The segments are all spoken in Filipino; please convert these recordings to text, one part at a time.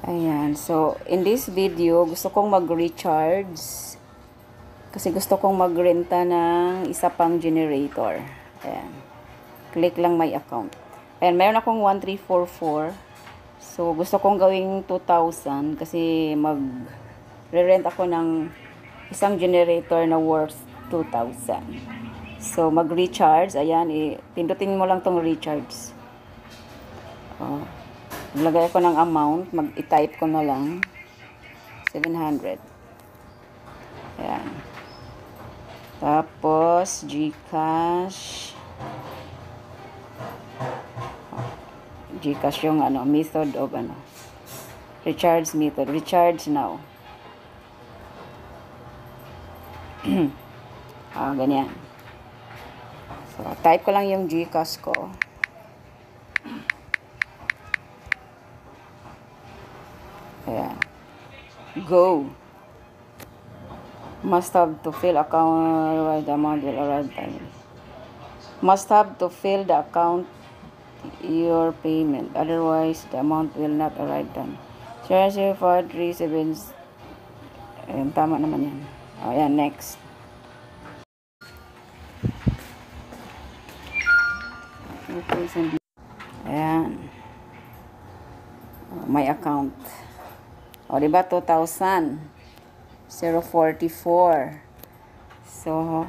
Ayan. So, in this video, gusto kong mag-recharge. Kasi gusto kong magrenta ng isa pang generator. Ayan. Click lang my account. Ayan, meron akong 1344. So, gusto kong gawing 2,000 kasi mag-rent ako ng isang generator na worth 2,000. So, mag-recharge. Ayan, pindutin mo lang tong recharge. Oh. Maglagay ako ng amount. I-type ko na lang. 700. Ayan. Tapos, GCash. GCash yung method of recharge method. Recharge now. Ganyan. So, type ko lang yung GCash ko. Ayan. Go. Must have to fill account, the amount will arrive time. Must have to fill the account your payment. Otherwise, the amount will not arrive time. Charge 437. Ayan, tama naman yan. Ayan, next. Ayan. My account. O, diba? 2,000. 044. So,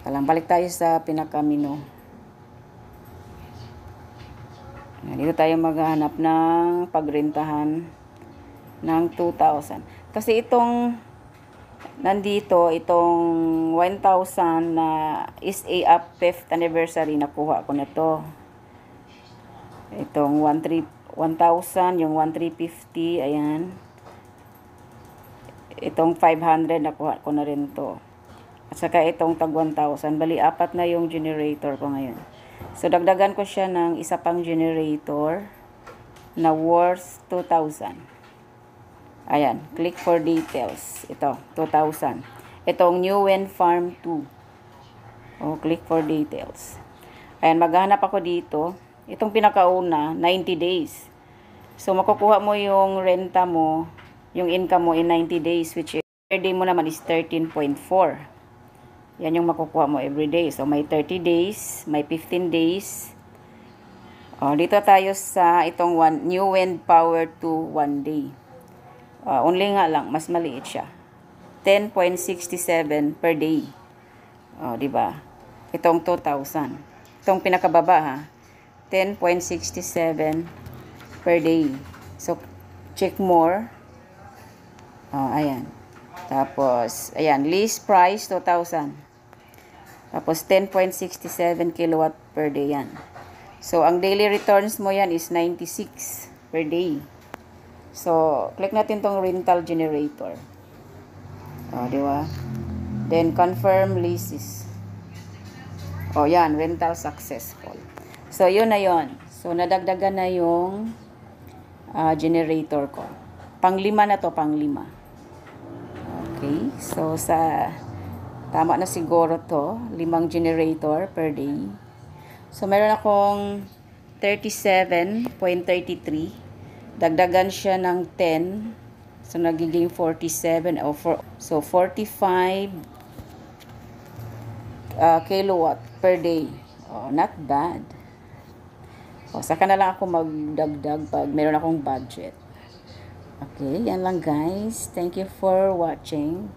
balik tayo sa pinaka-menu. Dito tayo maghahanap ng pagrentahan ng 2,000. Kasi itong nandito, itong 1,000 na is a 5th anniversary, nakuha ko na to. Itong 1,000, yung 1,350, ayan. Itong 500, nakuha ko na rin to. At saka itong tag 1,000. Bali, 4 na yung generator ko ngayon. So, dagdagan ko siya ng isa pang generator na worth 2,000. Ayan, click for details. Ito, 2,000. Itong New Wind Farm 2. O, click for details. Ayan, maghanap ako dito. Itong pinakauna, 90 days. So, makukuha mo yung renta mo, yung income mo in 90 days, which per day mo naman is 13.4. Yan yung makukuha mo every day. So, may 30 days, may 15 days. O, dito tayo sa itong New Wind Power 2 1 day. Only nga lang, mas maliit siya. 10.67 per day. O, diba? Itong 2,000. Itong pinakababa, ha? 10.67 per day. So, check more. Ayan. Tapos, ayan, lease price, 2,000. Tapos, 10.67 kilowatt per day yan. So, ang daily returns mo yan is 96 per day. So, click natin tong rental generator. Di ba? Then, confirm leases. Yan, rental successful. So, yun na yun. So, nadagdagan na yung generator ko. Pang-5 na to, pang-5. Okay, so tama na siguro to, 5 generator per day. So, meron akong 37.33. Dagdagan siya ng 10. So, nagiging 47. So, 45 kilowatt per day. Not bad. Saka na lang ako magdagdag pag meron akong budget. Okay, yan lang guys. Thank you for watching.